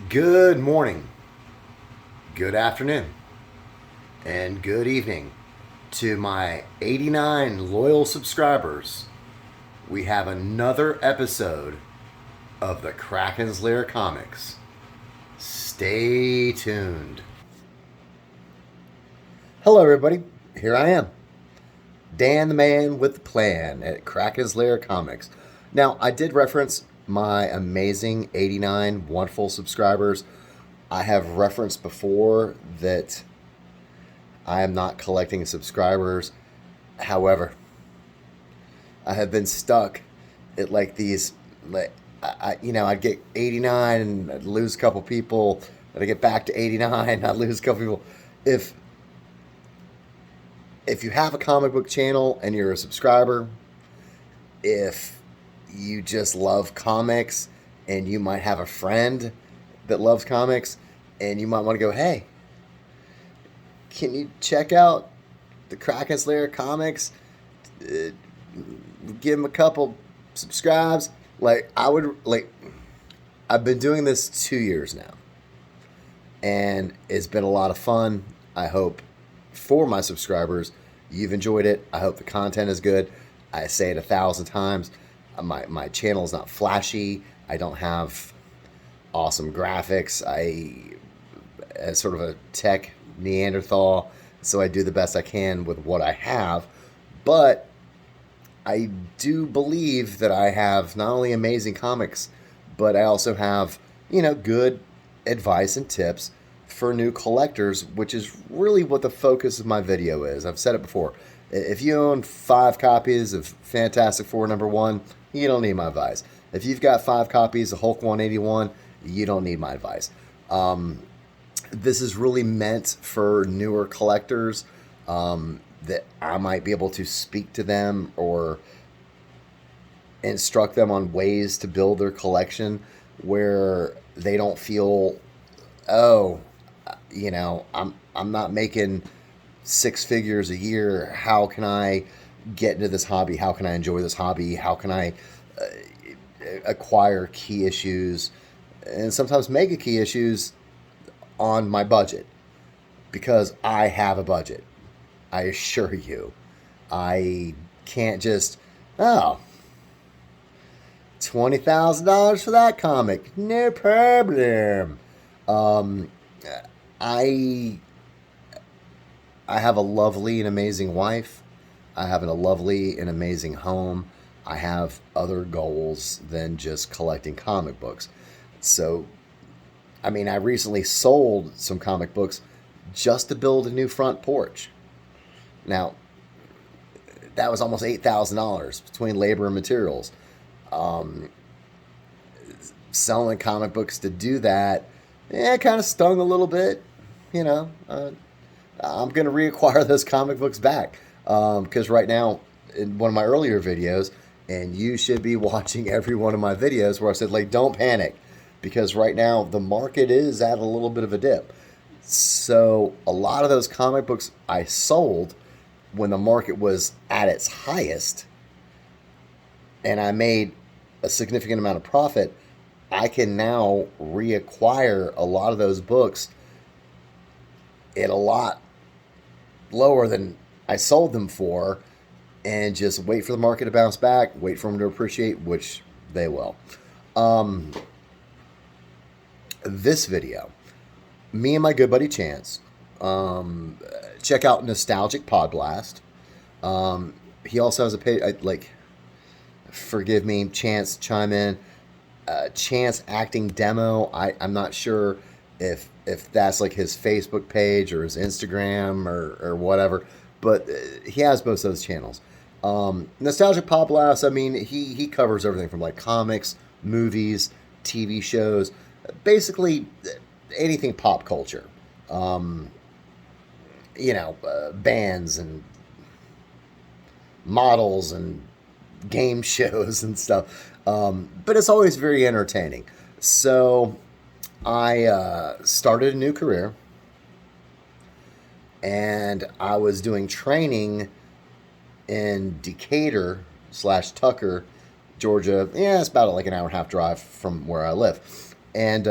Good morning, good afternoon, and good evening to my 89 loyal subscribers. We have another episode of the Krakens Lair Comics. Stay tuned. Hello, everybody. Here I am, Dan the man with the plan at Krakens Lair Comics. Now, I did reference my amazing 89 wonderful subscribers. I have referenced before that I am not collecting subscribers. However, I have been stuck at like these, like, I'd get 89 and I'd lose a couple people. Then I get back to 89, I'd lose a couple people. If if you have a comic book channel and you're a subscriber, if you just love comics and you might have a friend that loves comics and you might want to go, hey, can you check out the Krakens Lair Comics? Give them a couple subscribes. I've been doing this 2 years now, and it's been a lot of fun. I hope for my subscribers you've enjoyed it. I hope the content is good. I say it 1,000 times. My channel is not flashy. I don't have awesome graphics. As sort of a tech Neanderthal, so I do the best I can with what I have. But I do believe that I have not only amazing comics, but I also have, good advice and tips for new collectors, which is really what the focus of my video is. I've said it before. If you own 5 copies of Fantastic Four #1, you don't need my advice. If you've got 5 copies of Hulk 181, you don't need my advice. This is really meant for newer collectors, that I might be able to speak to them or instruct them on ways to build their collection where they don't feel, oh, I'm not making 6 figures a year. How can I get into this hobby? How can I enjoy this hobby? How can I acquire key issues and sometimes mega key issues on my budget? Because I have a budget. I assure you. I can't just, $20,000 for that comic. No problem. I have a lovely and amazing wife. I have a lovely and amazing home. I have other goals than just collecting comic books. So, I recently sold some comic books just to build a new front porch. Now, that was almost $8,000 between labor and materials. Selling comic books to do that, it kind of stung a little bit. I'm going to reacquire those comic books back, because right now, in one of my earlier videos, and you should be watching every one of my videos where I said, don't panic, because right now the market is at a little bit of a dip. So a lot of those comic books I sold when the market was at its highest and I made a significant amount of profit, I can now reacquire a lot of those books at a lot lower than I sold them for, and just wait for the market to bounce back, wait for them to appreciate, which they will. This video, me and my good buddy Chance, check out Nostalgic Pod Blast. He also has a page, forgive me, Chance, chime in. Chance Acting Demo. I'm not sure if that's like his Facebook page or his Instagram or whatever, but he has both those channels. Nostalgic Pod Blast, he covers everything from like comics, movies, TV shows, basically anything pop culture. Bands and models and game shows and stuff. But it's always very entertaining. So I started a new career, and I was doing training in Decatur / Tucker, Georgia. Yeah, it's about like an hour and a half drive from where I live. And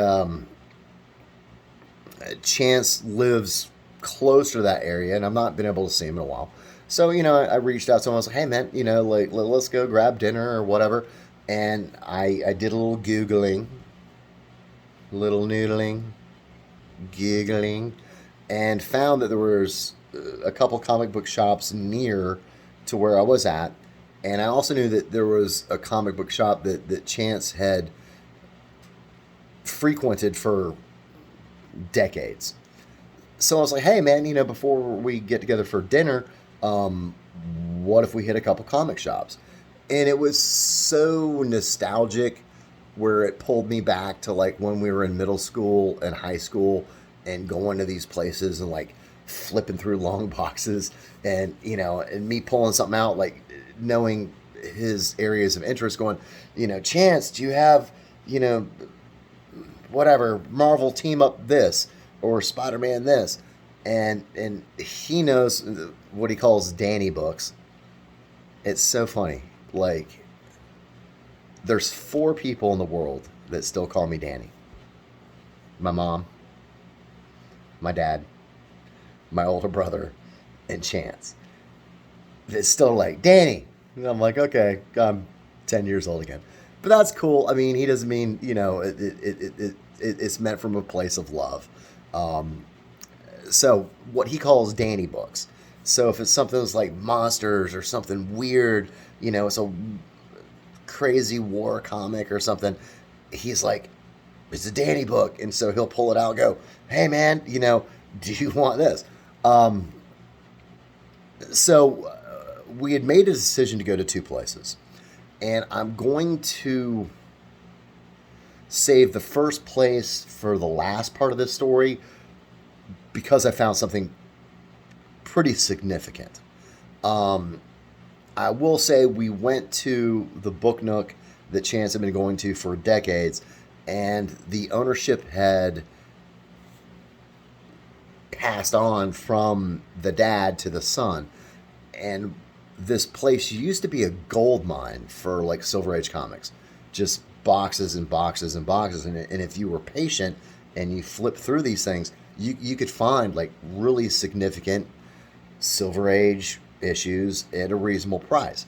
Chance lives closer to that area, and I've not been able to see him in a while. So, I reached out to him. I was like, hey, man, like, let's go grab dinner or whatever. And I did a little Googling, little noodling, giggling, and found that there was a couple comic book shops near to where I was at. And I also knew that there was a comic book shop that Chance had frequented for decades. So I was like, hey, man, before we get together for dinner, what if we hit a couple comic shops? And it was so nostalgic where it pulled me back to like when we were in middle school and high school and going to these places and like flipping through long boxes and, and me pulling something out, like knowing his areas of interest going, Chance, do you have, whatever, Marvel team up this or Spider-Man this? And he knows what he calls Danny books. It's so funny. Like, there's 4 people in the world that still call me Danny. My mom, my dad, my older brother, and Chance. It's still like, Danny. And I'm like, okay, I'm 10 years old again. But that's cool. I mean, he doesn't mean, it's meant from a place of love. So what he calls Danny books. So if it's something that's like monsters or something weird, it's a crazy war comic or something, he's like, it's a Danny book. And so he'll pull it out and go, hey, man, do you want this? So we had made a decision to go to 2 places. And I'm going to save the first place for the last part of this story because I found something pretty significant. I will say we went to the Book Nook that Chance had been going to for decades, and the ownership had passed on from the dad to the son. And this place used to be a gold mine for like Silver Age comics, just boxes and boxes and boxes. And if you were patient and you flip through these things, you could find like really significant Silver Age issues at a reasonable price.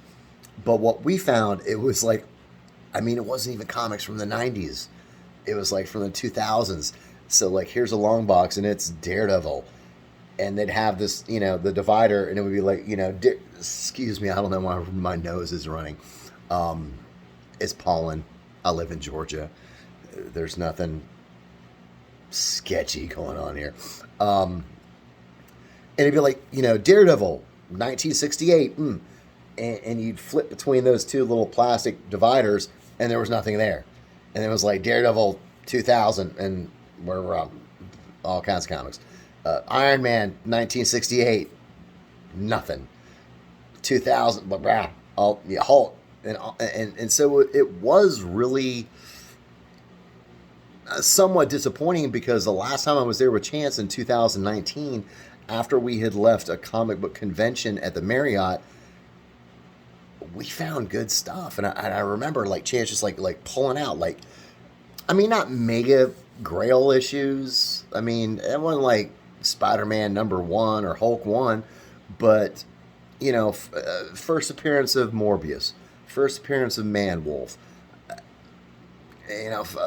But what we found, it was like, I mean, it wasn't even comics from the 90s. It was like from the 2000s. So like, here's a long box and it's Daredevil. And they'd have this, the divider, and it would be like, excuse me, I don't know why my nose is running. It's pollen. I live in Georgia. There's nothing sketchy going on here. And it'd be like, Daredevil, 1968. And you'd flip between those 2 little plastic dividers, and there was nothing there. And it was like Daredevil 2000, and we're all kinds of comics. Iron Man 1968, nothing. 2000, but Hulk, and so it was really somewhat disappointing because the last time I was there with Chance in 2019, after we had left a comic book convention at the Marriott, we found good stuff, and I remember like Chance just like pulling out like, I mean, not mega Grail issues. I mean, it wasn't like Spider-Man #1 or Hulk 1, but first appearance of Morbius, first appearance of Man-Wolf,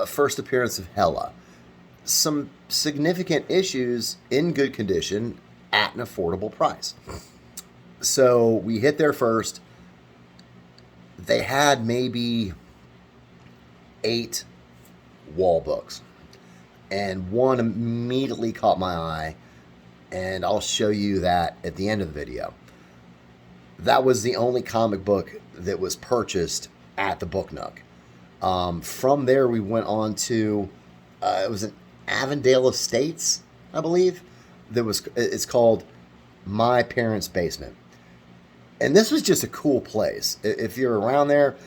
first appearance of Hela, some significant issues in good condition at an affordable price. So we hit there first. They had maybe 8 wall books, and one immediately caught my eye, and I'll show you that at the end of the video. That was the only comic book that was purchased at the Book Nook. From there, we went on to, it was in Avondale Estates, I believe. It's called My Parents' Basement. And this was just a cool place. If you're around there,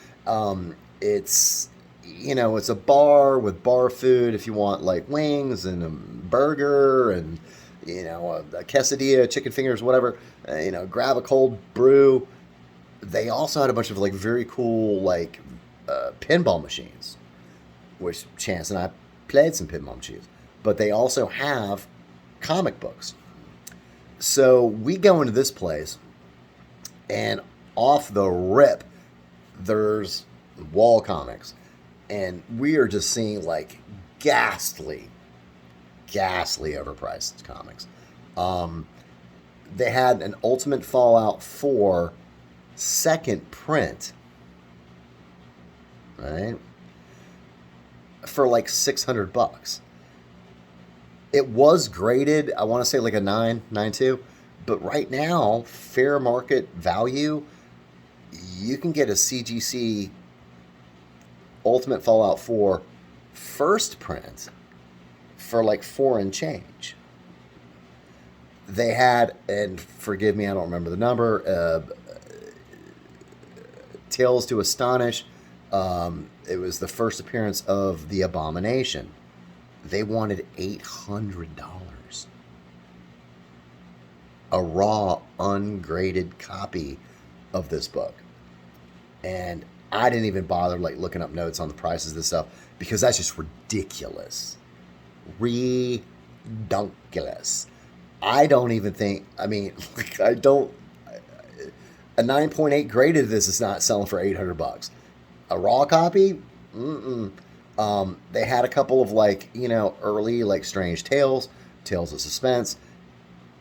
it's, it's a bar with bar food if you want like wings and a burger and, a quesadilla, chicken fingers, whatever, grab a cold brew. They also had a bunch of like very cool pinball machines, which Chance and I played some pinball machines. but they also have comic books. So we go into this place, and off the rip, there's wall comics. And we are just seeing like ghastly overpriced comics. They had an Ultimate Fallout 4 second print, right? For like $600. It was graded, I want to say like a 9.2, but right now, fair market value, you can get a CGC Ultimate Fallout 4 first print for like $4 and change. They had, and forgive me, I don't remember the number, Tales to Astonish. It was the first appearance of the Abomination. They wanted $800. A raw, ungraded copy of this book. And I didn't even bother like looking up notes on the prices of this stuff because that's just ridiculous. Redunculous. I don't even think, I mean, I don't, a 9.8 graded this is not selling for $800. A raw copy? They had a couple of like, early like Strange Tales of Suspense,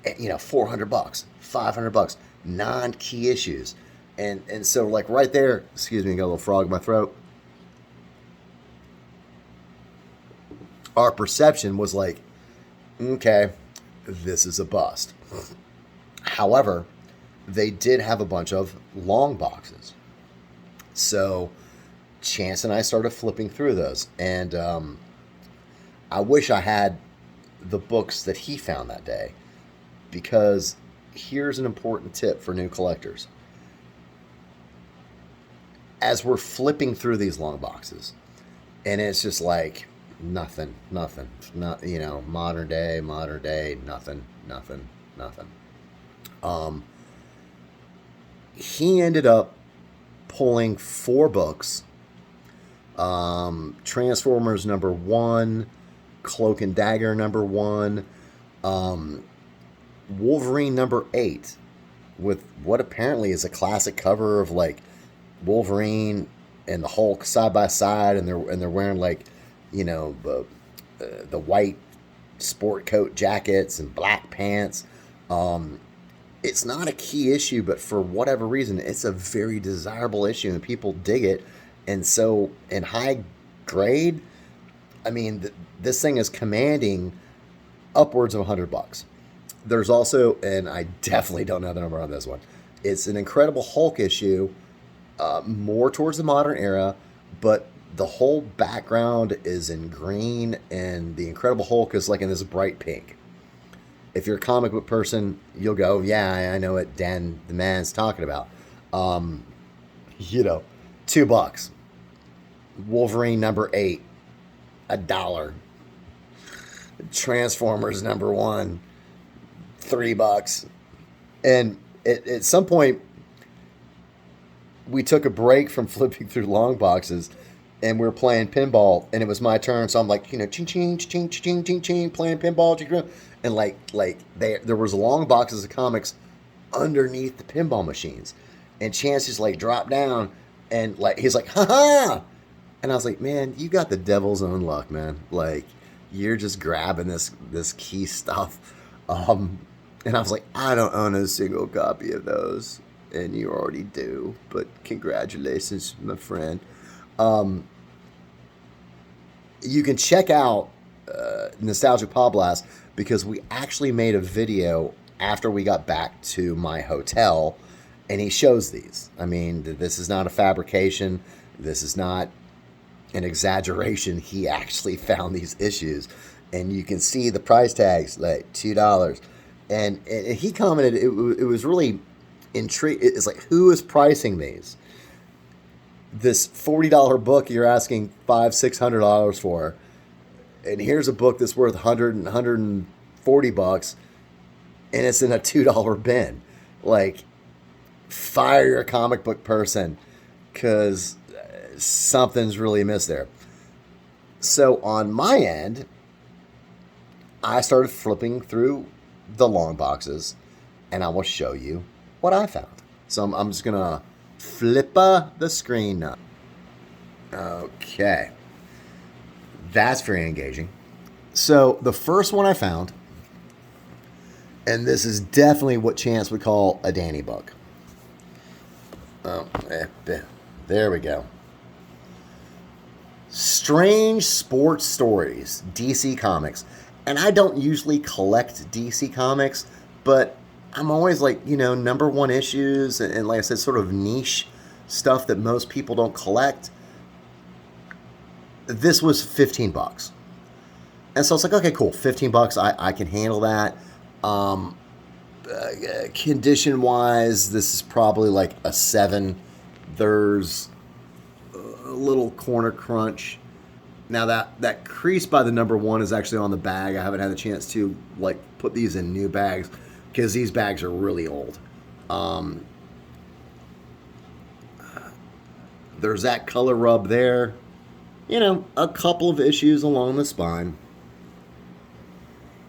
$400, $500, non-key issues. And so like right there, excuse me, got a little frog in my throat. Our perception was like, okay, this is a bust. However, they did have a bunch of long boxes. So Chance and I started flipping through those. And I wish I had the books that he found that day. Because here's an important tip for new collectors. As we're flipping through these long boxes, and it's just like nothing, not, modern day, nothing. He ended up pulling 4 books. Transformers #1, Cloak and Dagger #1, Wolverine #8, with what apparently is a classic cover of like Wolverine and the Hulk side by side, and they're wearing like, the white sport coat jackets and black pants. It's not a key issue, but for whatever reason, it's a very desirable issue and people dig it. And so in high grade, I mean, this thing is commanding upwards of $100. There's also, and I definitely don't know the number on this one, it's an Incredible Hulk issue, more towards the modern era, but the whole background is in green, and the Incredible Hulk is like in this bright pink. If you're a comic book person, you'll go, yeah, I know what Dan the Man's talking about. $2. Wolverine #8, $1. Transformers #1, $3. And at some point, we took a break from flipping through long boxes, and we were playing pinball, and it was my turn. So I'm like, ching, ching, ching, ching, ching, ching, playing pinball. And there was long boxes of comics underneath the pinball machines. And Chance just like dropped down, and like he's like, ha ha. And I was like, man, you got the devil's own luck, man. Like, you're just grabbing this key stuff. And I was like, I don't own a single copy of those. And you already do. But congratulations, my friend. You can check out Nostalgic Pod Blast, because we actually made a video after we got back to my hotel, and he shows these. I mean, this is not a fabrication. This is not an exaggeration. He actually found these issues, and you can see the price tags, like $2. And he commented it was really intriguing. It's like, who is pricing these? This $40 book you're asking $500-$600 for, and here's a book that's worth $140, and it's in a $2 bin. Like, fire your comic book person, because something's really amiss there. So on my end, I started flipping through the long boxes, and I will show you what I found. So I'm just gonna flip the screen now. Okay, that's very engaging. So the first one I found, and this is definitely what Chance would call a Danny book. There we go. Strange Sports Stories, DC Comics. And I don't usually collect DC Comics, but I'm always like, number one issues and like I said, sort of niche stuff that most people don't collect. This was $15. And so it's like, okay, cool, $15, I can handle that. Condition wise, this is probably like a 7. There's a little corner crunch. Now that crease by the number 1 is actually on the bag. I haven't had a chance to like put these in new bags because these bags are really old. There's that color rub there. A couple of issues along the spine.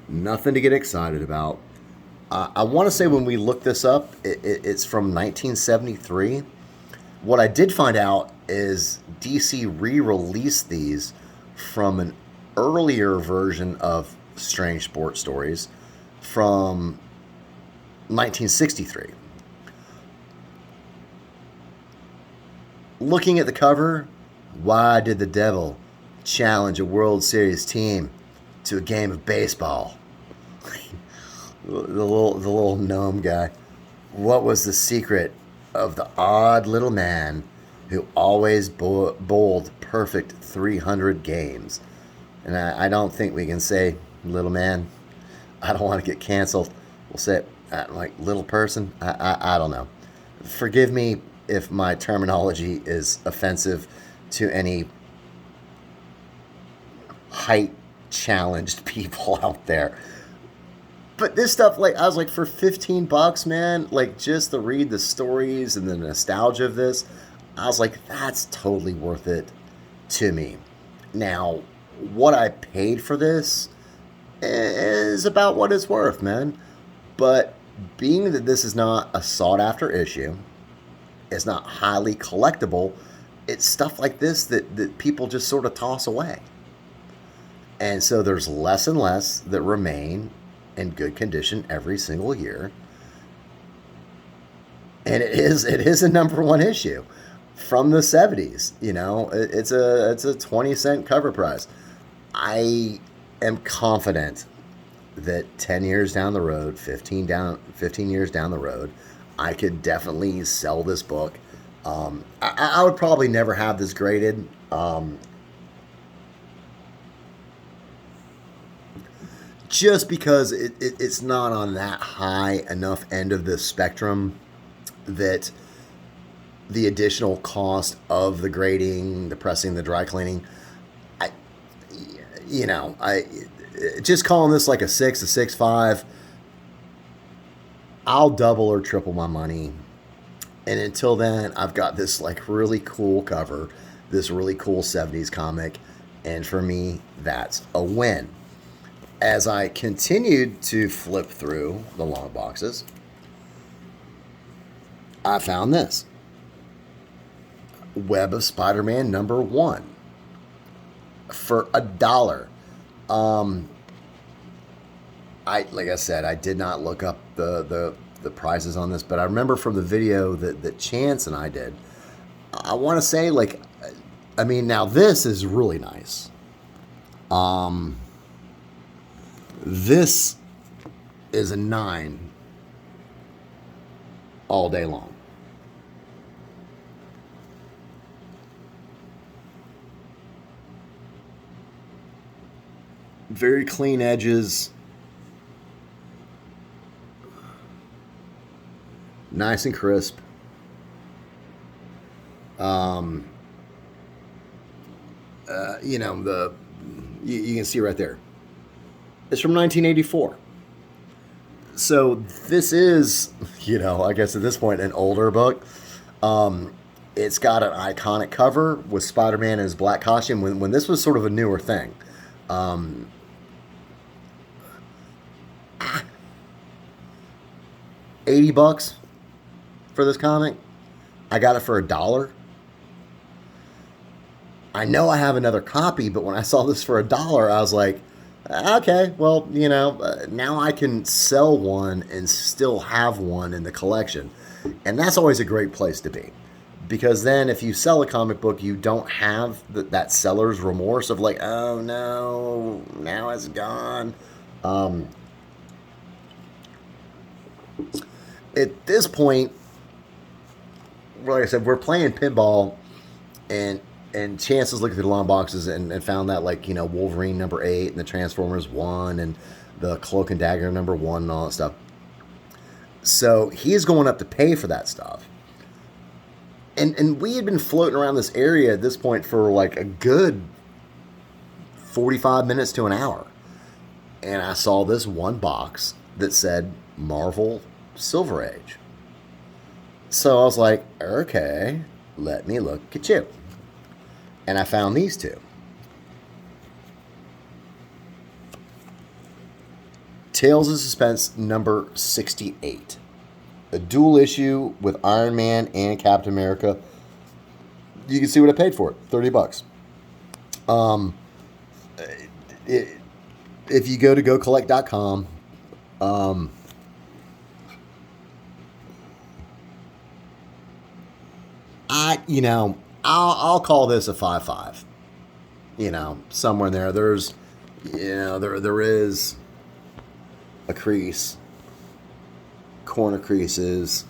Nothing to get excited about. I want to say when we looked this up, it's from 1973. What I did find out is DC re-released these from an earlier version of Strange Sports Stories from 1963. Looking at the cover, why did the devil challenge a World Series team to a game of baseball? the little gnome guy. What was the secret of the odd little man who always bowled perfect 300 games? And I don't think we can say little man. I don't want to get canceled. We'll say like little person. I don't know. Forgive me if my terminology is offensive to any height challenged people out there. But this stuff, like, I was like, for $15, man, like, just to read the stories and the nostalgia of this, I was like, that's totally worth it to me. Now, what I paid for this is about what it's worth, man. But being that this is not a sought-after issue, it's not highly collectible, it's stuff like this that people just sort of toss away. And so there's less and less that remain in good condition every single year. And it is a number 1 issue from the 70s. It's a 20-cent cover price. I am confident that 10 years down the road, 15 years down the road, I could definitely sell this book. I would probably never have this graded. Just because it's not on that high enough end of the spectrum that the additional cost of the grading, the pressing, the dry cleaning, I just calling this like a 6, a 6.5, I'll double or triple my money. And until then, I've got this like really cool cover, this really cool 70s comic, and for me, that's a win. As I continued to flip through the long boxes, I found this. Web of Spider-Man number 1 for $1. Like I said, I did not look up the prices on this, but I remember from the video that Chance and I did, I want to say, like, I mean, now this is really nice. This is a 9 all day long. Very clean edges. Nice and crisp. You can see right there. It's from 1984. So this is, I guess at this point, an older book. It's got an iconic cover with Spider-Man in his black costume when this was sort of a newer thing. $80 for this comic. I got it for $1. I know I have another copy, but when I saw this for $1, I was like, okay, well, now I can sell one and still have one in the collection. And that's always a great place to be. Because then if you sell a comic book, you don't have that seller's remorse of like, oh no, now it's gone. At this point, like I said, we're playing pinball, and Chances looked through the long boxes and found that, like, Wolverine number 8 and the Transformers 1 and the Cloak and Dagger number 1 and all that stuff. So he's going up to pay for that stuff. And we had been floating around this area at this point for like a good 45 minutes to an hour. And I saw this one box that said Marvel Silver Age. So I was like, okay, let me look at you. And I found these two. Tales of Suspense number 68. A dual issue with Iron Man and Captain America. You can see what I paid for it. $30. If you go to gocollect.com, I'll call this a 5.5. Somewhere in there. There's, there is a crease, corner creases,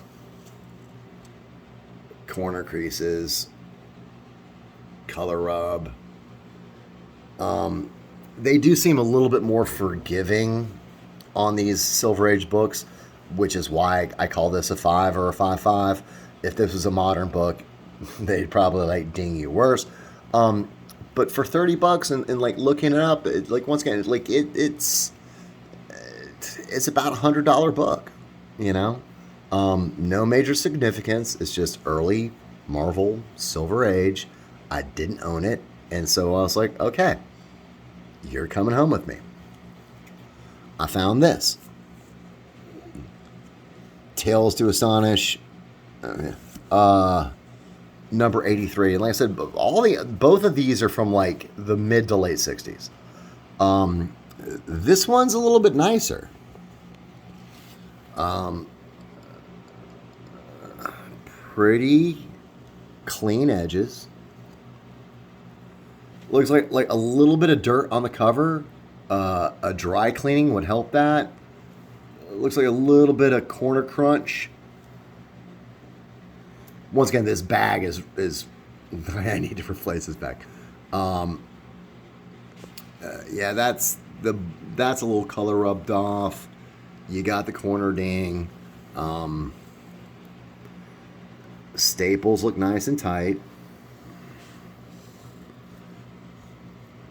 color rub. They do seem a little bit more forgiving on these Silver Age books, which is why I call this a 5 or a 5.5. If this was a modern book, they'd probably ding you worse. But for $30 and looking it up, once again, it's about $100 book, no major significance. It's just early Marvel Silver Age. I didn't own it, and so I was like, okay, you're coming home with me. I found this Tales to Astonish, number 83. And like I said, both of these are from the mid to late 60s. This one's a little bit nicer. Pretty clean edges. Looks like a little bit of dirt on the cover. A dry cleaning would help that. Looks like a little bit of corner crunch. Once again, this bag is I need to replace this bag. Yeah, that's a little color rubbed off. You got the corner ding. Staples look nice and tight.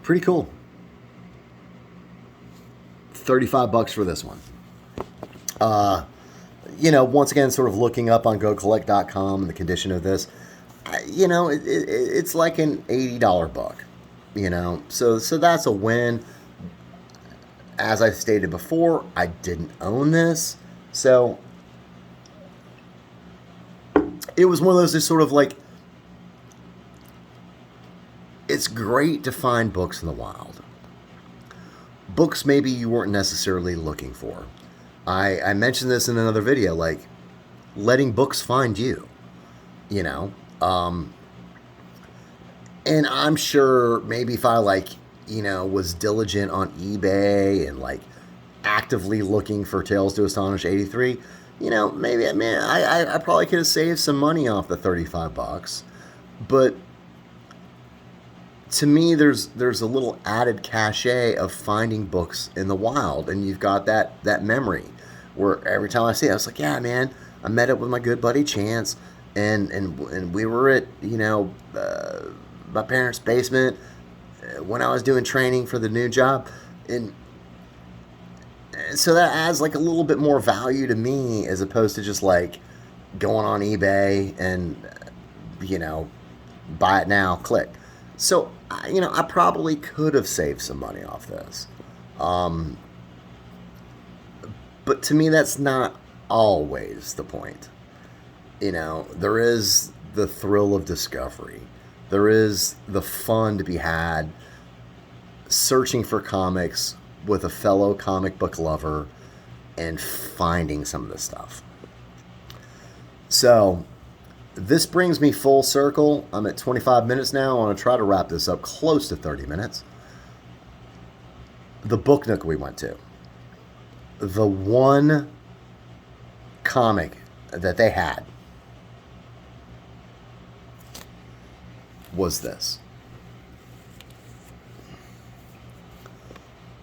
Pretty cool. $35 for this one. Once again, sort of looking up on gocollect.com and the condition of this, it's like an $80 book, so that's a win. As I stated before, I didn't own this, so it was one of those just sort of it's great to find books in the wild. Books maybe you weren't necessarily looking for. I mentioned this in another video, letting books find you, and I'm sure maybe if I was diligent on eBay and actively looking for Tales to Astonish 83, maybe I probably could have saved some money off the $35, but to me, there's a little added cachet of finding books in the wild, and you've got that memory where every time I see it, I was like, yeah, man, I met up with my good buddy Chance, and we were at my parents' basement when I was doing training for the new job, and so that adds a little bit more value to me as opposed to just going on eBay and buy it now, click. So, I probably could have saved some money off this. But to me, that's not always the point. You know, there is the thrill of discovery. There is the fun to be had searching for comics with a fellow comic book lover and finding some of this stuff. So, this brings me full circle. I'm at 25 minutes now. I want to try to wrap this up close to 30 minutes. The Book Nook we went to. The one comic that they had was this.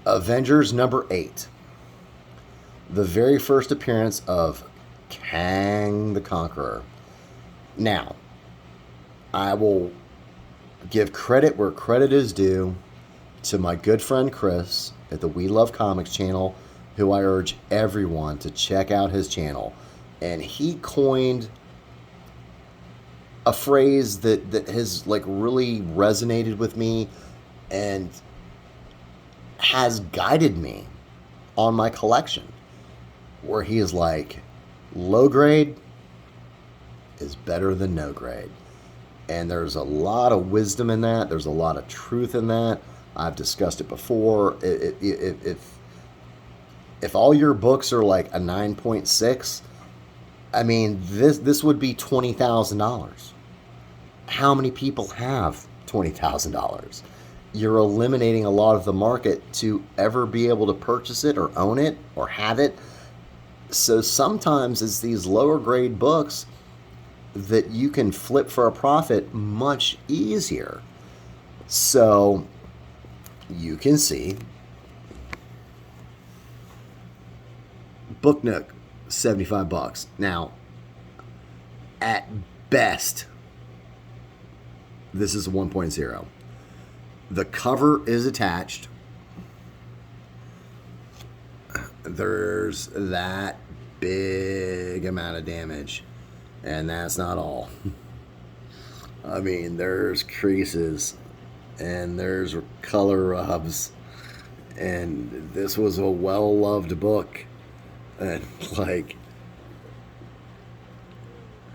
Avengers number 8. The very first appearance of Kang the Conqueror. Now, I will give credit where credit is due to my good friend Chris at the We Love Comics channel, who I urge everyone to check out his channel. And he coined a phrase that has like really resonated with me and has guided me on my collection, where he is like, low grade is better than no grade. And there's a lot of wisdom in that. There's a lot of truth in that. I've discussed it before. If all your books are like a 9.6, I mean, this would be $20,000. How many people have $20,000? You're eliminating a lot of the market to ever be able to purchase it or own it or have it. So sometimes it's these lower grade books that you can flip for a profit much easier. So you can see Book Nook, $75. Now, at best, this is a 1.0. The cover is attached. There's that big amount of damage. And that's not all. I mean, there's creases. And there's color rubs. And this was a well-loved book. And, like...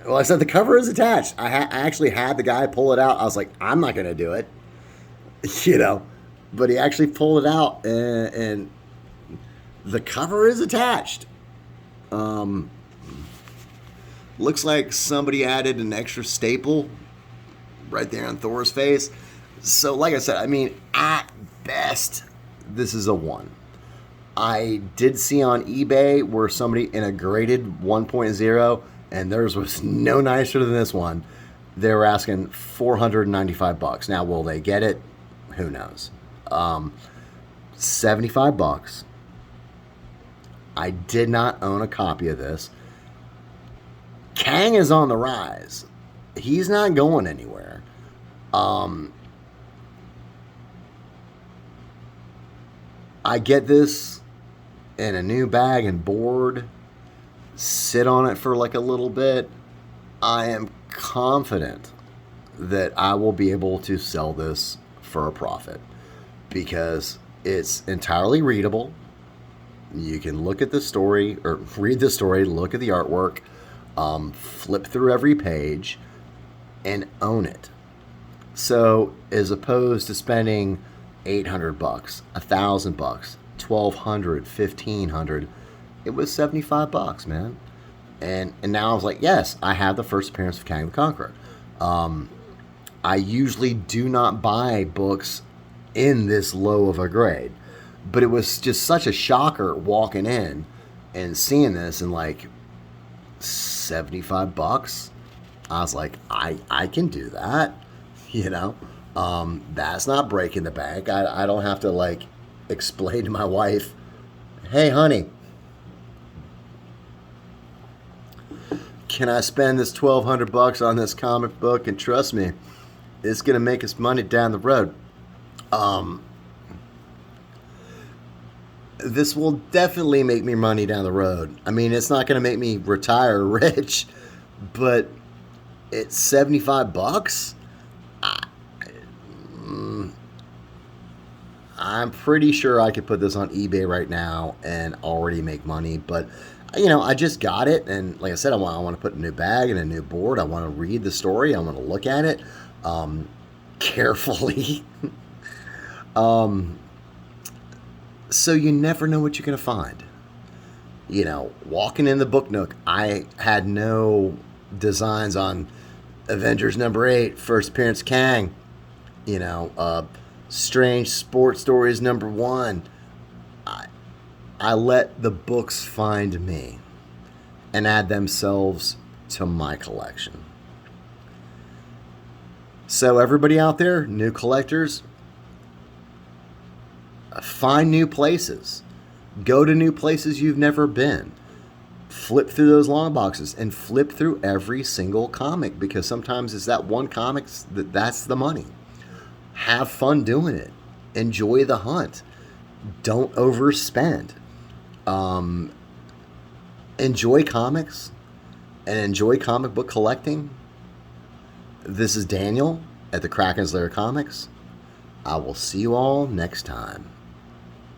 Well, I said the cover is attached. I actually had the guy pull it out. I was like, I'm not going to do it. You know, but he actually pulled it out, and the cover is attached. Looks like somebody added an extra staple right there on Thor's face. So, like I said, I mean, at best, this is a 1. I did see on eBay where somebody in a graded 1.0, and theirs was no nicer than this one. They were asking $495. Now, will they get it? Who knows? $75. I did not own a copy of this. Kang is on the rise. He's not going anywhere. I get this in a new bag and board. Sit on it for like a little bit. I am confident that I will be able to sell this for a profit because it's entirely readable. You can look at the story or read the story, look at the artwork, flip through every page and own it. So as opposed to spending $800, $1,000, $1,200, $1,500, it was $75, man. And now I was like, yes, I have the first appearance of Kang the Conqueror. I usually do not buy books in this low of a grade. But it was just such a shocker walking in and seeing this and like $75. I was like, I can do that. You know, that's not breaking the bank. I don't have to like explain to my wife, hey, honey, can I spend this $1,200 on this comic book? And trust me, it's going to make us money down the road. This will definitely make me money down the road. I mean, it's not going to make me retire rich, but it's $75. I'm pretty sure I could put this on eBay right now and already make money, but I just got it, and like I said, I want to put a new bag and a new board. I want to read the story. I want to look at it carefully. So you never know what you're going to find. Walking in the book nook, I had no designs on Avengers #8, first appearance Kang. Strange Sports Stories #1. I let the books find me and add themselves to my collection. So everybody out there, new collectors, find new places. Go to new places you've never been. Flip through those long boxes and flip through every single comic, because sometimes it's that one comic that's the money. Have fun doing it. Enjoy the hunt. Don't overspend. Enjoy comics and enjoy comic book collecting. This is Daniel at the Krakens Lair Comics. I will see you all next time.